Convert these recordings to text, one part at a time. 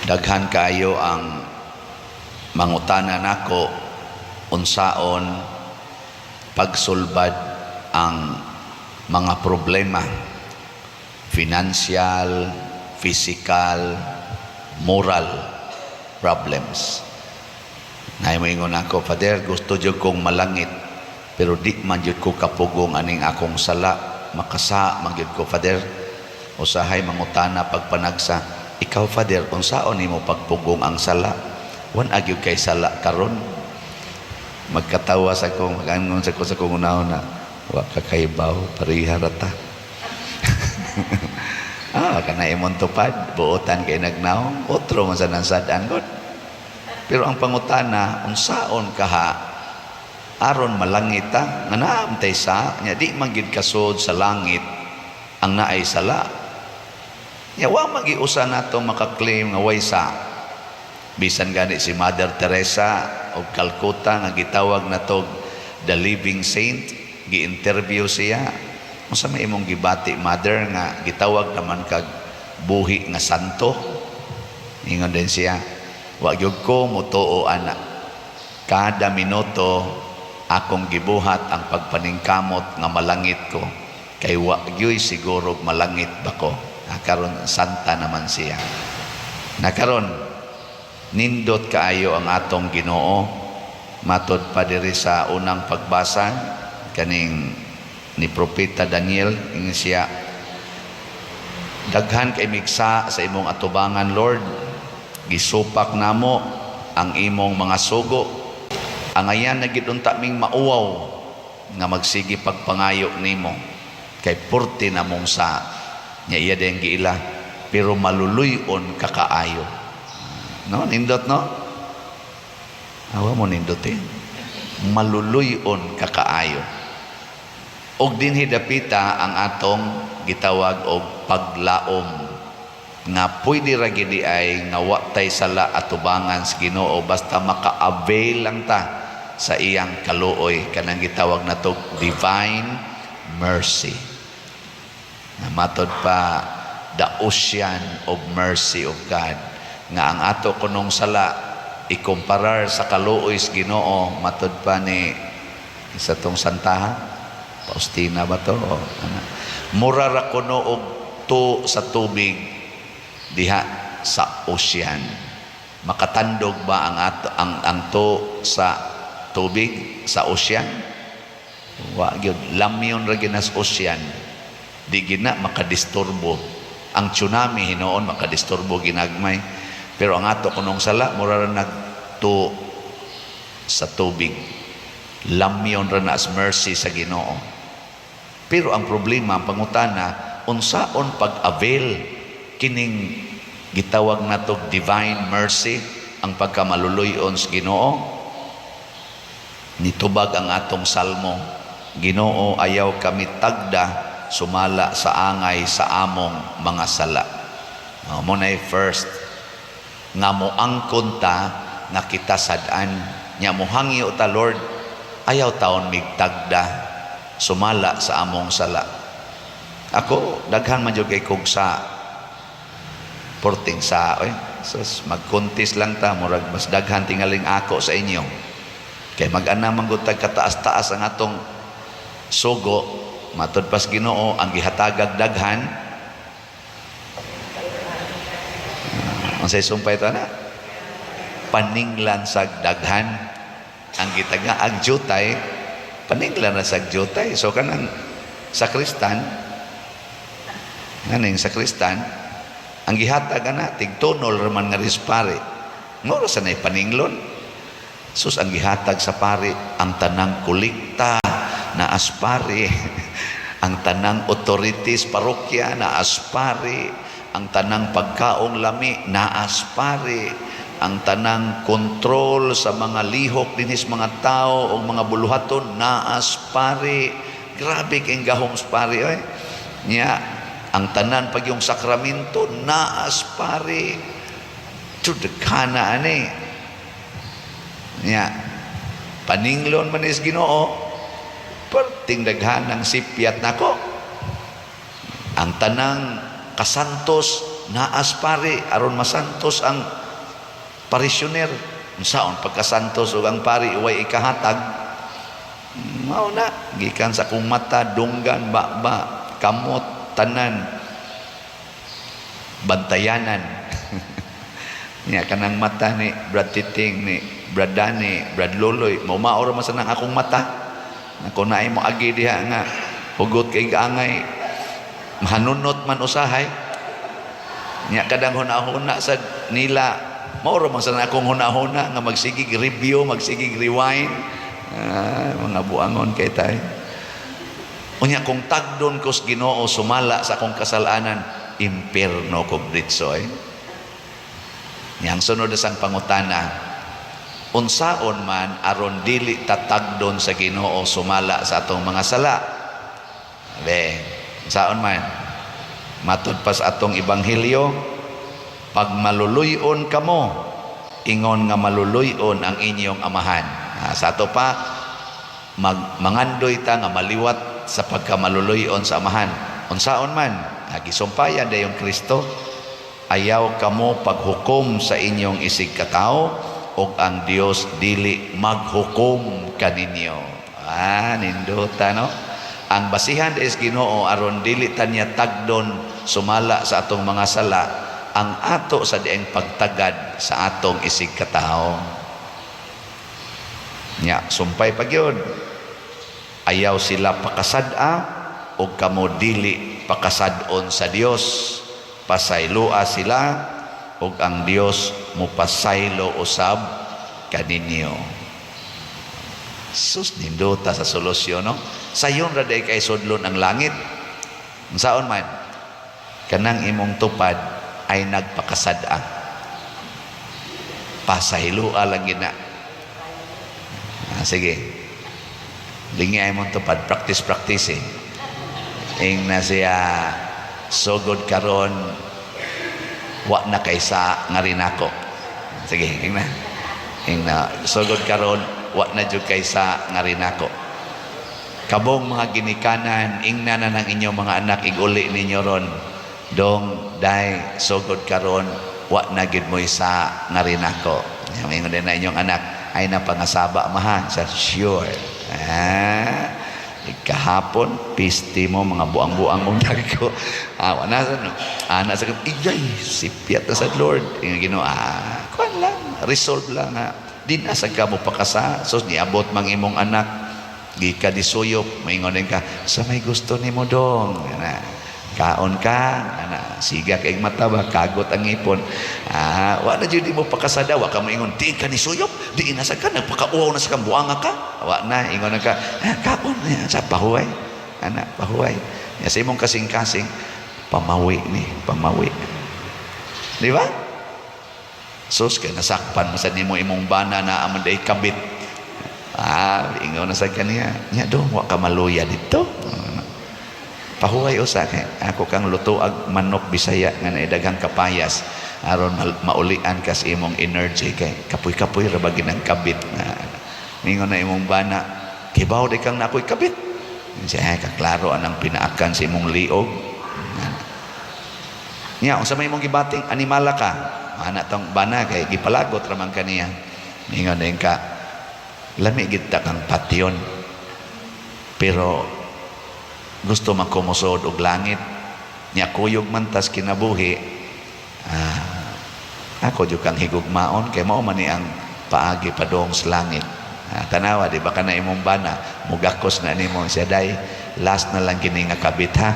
Daghan kayo ang mangutana nako unsaon pagsulbad ang mga problema, financial, physical, moral problems. Naimingon ako, Father, gusto jud kong malangit, pero di man jud ko kapugong aning akong sala, makasa man jud ko, Father. Usahay mangutana pagpanagsa, ikaw, Father, unsaon nimo pagpugong ang sala? Wan agyud kay sala karon. Magkatawa sa ko, magangon sa ko sa kong unahon na, wa ka kaybaw, pariha rata. Kana imong tupad, buotan kay nagnaong, otro man sa nansadaan god. Pero ang pangutana, unsaon kaha aron malangit ta, nga naamtay sa, nya di man gid kasud sa langit ang naay sala. Nya wa magiusa nato makaklaim nga way sa. Bisan gani si Mother Teresa of Calcutta nga gitawag nato the living saint, gi-interview siya. Unsa may imong gibati, Mother, nga gitawag naman kag buhi nga santo? Ingon din siya, wa gyud ko mutuo ana. Kada minuto akong gibuhat ang pagpaningkamot nga malangit ko, kay wa gyud siguro malangit ba ko. Karon santa naman siya. Nakaron nindot kaayo ang atong Ginoo. Matod pa diri sa unang pagbasa kaning ni Propeta Daniel, ingin siya, daghan kay migsa sa imong atubangan, Lord, gisupak namo ang imong mga sugo, angayan na gid unta ming mauwaw nga magsigi pagpangayo nimo, kay purti namong sa nya iya dayang giila, pero maluluyon kakaayo. No, nindot no? Awa mo nindotin. Maluluyon kakaayo. Og dinhi dapita ang atong gitawag og paglaom, nga pwede ra gid ay nga wa tay sala atubangan sa Ginoo basta maka-avail lang ta sa iyang kaluoy, kanang gitawag nato divine mercy. Matod pa, the ocean of mercy of God, nga ang ato kunong sala ikumparar sa kaluoy sa Ginoo. Matod pa ni isa tong santaha Faustina ba to? Mura ra kuno og to sa tubig diha sa ocean. Makatandog ba ang ato ang to sa tubig sa ocean? Wa gyud, lamyon ra ginas ocean. Di gina makadisturbo. Ang tsunami hinoon makadisturbo ginagmay. Pero ang ato kunong sala mura ra nagto sa tubig. Lamyon ra na as mercy sa Ginoo. Pero ang problema, ang pangutana, unsaon pag-avail kining gitawag nato divine mercy, ang pagkamaluluyon sa Ginoo? Nitubag ang atong salmo, Ginoo, ayaw kami tagda sumala sa angay sa among mga sala. Muna'y first, nga mo angkon ta nga kita sadaan, nya mo hangyo ta, Lord, ayaw taon migtagda sumala sa among sala. Ako daghan man jud kay kog sa porting sa magkontis lang ta, murag mas daghan tingaling ako sa inyo, kay mag-ana man gud tag kataas-taas ang atong sugo. Matod pas Ginoo ang gihatagag daghan, unsay sumpay ta na, paninglan sa daghan ang gitaga ang jutay, paninglan na sa jutay. So kanang sakristan, nganing sakristan, ang gihatag na tigtunol raman nga rispari, ngoro sa nay paninglon. Sus, ang gihatag sa pari ang tanang kulikta na aspari, ang tanang authorities parokya na aspari, ang tanang pagkaong lami na aspari, ang tanang kontrol sa mga lihok dinis mga tao o mga buluhaton naas pare. Grabe kayong gahom pare, oy. Nya ang tanan pag yung sakramento naas pare. Tudekana ani. Nya paninglon man is Ginoo, perting daghan ng sipyat nako. Ang tanang kasantos naas pare aron masantos ang parisyoner. Unsaon pagkasantos ug ang pari way ikahatag? Mao na gikan sa akong mata dunggan ba kamot tanan bantayanan. Nya kanang mata ni Brad Titing, ni Brad Dani, Brad Loloy, maura man sa nang akong mata. Ako naay mo agi diha nga hugot kay gaangay mahanunot man usahay. Nya kadang huna-huna sa nila, maura man sa nang akong huna-huna nga magsigig review, magsigig rewind. Mga buangon kay tay. Unya kung tagdon ko sa Ginoo sumala sa akong kasalanan, impierno ko britso Yang sunod sang pangutana, unsaon man aron dili tatagdon sa Ginoo sumala sa atong mga sala? Unsaon man? Matud pa sa atong ebanghelyo, pag maluluyon kamo, ingon nga maluluyon ang inyong amahan. Sa ato pa, mangandoy ta nga maliwat sa pagkamaluluyon sa amahan. Unsaon man, gisumpayan dayong Kristo, ayaw kamo paghukom sa inyong isig katao, o ang Dios dili maghukom kaninyo. Ninduta no? Ang basihan is Ginoo aron dili tanya tagdon sumala sa atong mga sala, ang ato sa dieng pagtagad sa atong isig katao. Nya sumpay pagyud, ayaw sila pakasad-a o kamo dili pakasad-on sa Dios. Pasaylua sila o ang Dios mo pasaylo usab kaninyo. Sus, ninduta sa solusyon, no? Sayon ra day kay sudlon ang langit. Unsaon man kanang imong tupad ay nagpakasad-a. Pasaylua lang gina. Sige. Lingi ay mong tupad, practice ing na siya sugod karon wa na kaysa nga rin ako. Sige, ing na sugod karon wa na jud kaysa nga rin ako. Kabong mga ginikanan, ingna na ng inyong mga anak, iguli ninyo ron, dong day sugod karon wa na gid mo isa nga rin ako. Ingon din na inyong anak, ay napangasaba maha sa sure. Kahapon pisti mo mga buang-buang mong ko. Wana sa no. Ana sa iyay sipiat na sa Lord. Ginoo kuan lang, resolve lang ha. Din asa ka mo pakasa, so niabot mang imong anak gika disuyop, maingon ka sa may gusto nimo dong. Kaon ka, siga kay mata ba, kagot ang ipon. Wala jud mo pakasada, wa ka moingon di ka ni suyop, di inasa ka nagpakauaw na sa kambuanga ka. Wa na ingon ka, kaon sa pahuway. Pahuway. Ya sa imong kasing-kasing pamawi. Di ba? Sus kay nasakpan mo sa nimo imong bana na amon day kabit. Ingon na sa kaniya, nya dong wa ka maluya dito. Pahuway usa kay ako kang lutoag manok Bisaya nga naidaghang kapayas aron maulian kas imong energy kay kapoy-kapoy ra bagi nang kabit na ningon na imong bana kibaw di kang nakoy kabit siya kaklaro anang pinaakan sa imong liog nya unsa may imong gibating animala ka ana tong bana kay gipalagot ra man kaniya ningon din ka lami gid ta kang patyon pero gusto makumusod og langit nya kuyog man tas kinabuhi ako jud kang higugmaon kay mao man ni ang paagi padong sa langit tanawa di ba kana imong bana mugakos na nimo siya day last na lang kini nga kabit ha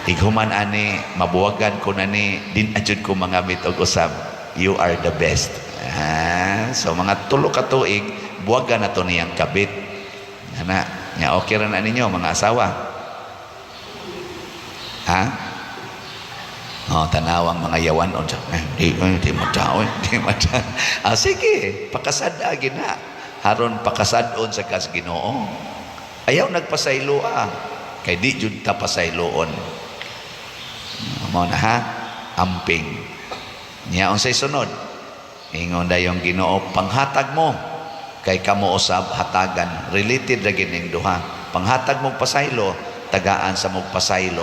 ighuman ani mabuwagan ko na ni din ajud ko mangamit og usab you are the best so mga tulo ka tuig buwagan na to niyang kabit nya okay ra na ninyo mga asawa tanawang mga yawan di matao sige pakasad gina haron pakasadon sa kas Ginoo ayaw nagpasaylo kay di jud ta pasayloon mo na amping nya unsay sunod ingon dayong Ginoo panghatag mo kay kamo usab hatagan related ra gining duha panghatag mong pasaylo tagaan sa mong pasaylo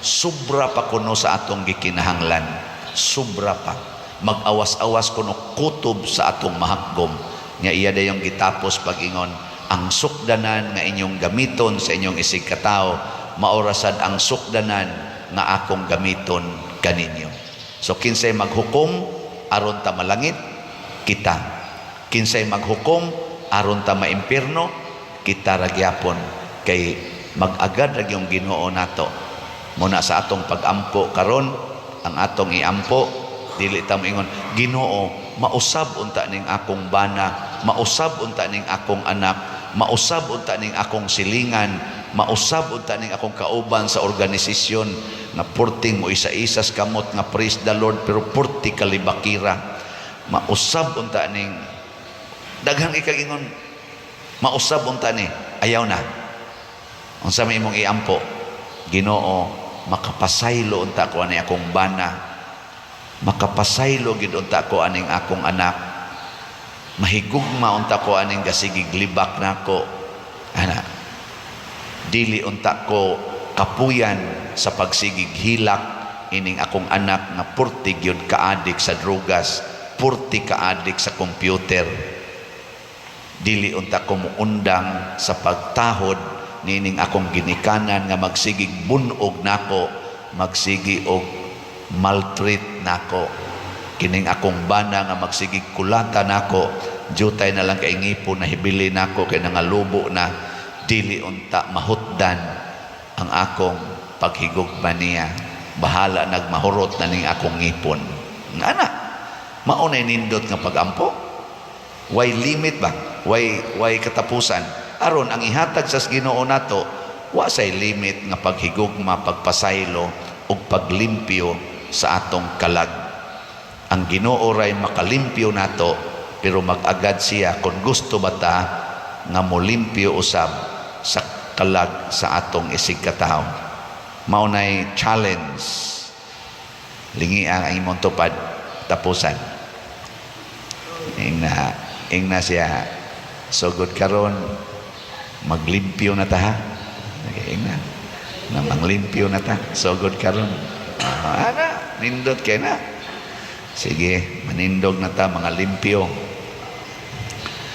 Sobra pa kuno sa atong gikinahanglan. Sobra pa. Mag-awas-awas kuno kutob sa atong mahakgom. Nga iya dayong gitapos pag-ingon, ang sukdanan nga inyong gamiton sa inyong isig katao, maorasad ang sukdanan nga akong gamiton kaninyo. So kinsay maghukom aron ta malangit, kita. Kinsay maghukom aron ta maimpirno, kita ra gyapon. Kay mag-agad ra yung Ginoo nato. Muna sa atong pag-ampo karon, ang atong iampo dili ta moingon, Ginoo, mausab unta ning akong bana, mausab unta ning akong anak, mausab unta ning akong silingan, mausab unta ning akong kauban sa organisasyon nga purting mo isa-isas kamot nga praise the Lord pero purti kalibakira. Mausab unta ning daghang ikagingon, mausab unta ni ayaw na. Unsa may imong iampo, Ginoo, makapasaylo unta ko ani akong bana, makapasaylo gid unta ko aning akong anak, mahigugma unta ko aning gasigig libak nako, ana, dili unta ko kapuyan sa pagsigig hilak ining akong anak nga purti gyud kaadik sa drugas, purti kaadik sa computer, dili unta ko muundang sa pagtahod nining akong ginikanan nga magsigig bunog nako, magsigi og maltreat nako, kining akong bana nga magsigig kulata nako, jutay na lang kay ngipon na hibili nako kay nangalubo na, dili unta mahutdan ang akong paghigugma niya, bahala nagmahurot na ning akong ngipon. Ngana maunay nindot nga pagampo, way limit ba, way katapusan aron ang ihatag sa Ginoo nato wa say limit nga paghigugma, pagpasaylo ug paglimpyo sa atong kalag. Ang Ginoo ray makalimpyo nato, pero mag-agad siya kung gusto bata nga molimpyo usab sa kalag sa atong isig katao. Maunay challenge, lingi ang imong tupad tapusan. Ingna siya sugod karon maglimpyo na ta ha. Ingna na manglimpyo na ta sugod karon. Ana nindot kay na. Sige, manindog na ta mga limpyo.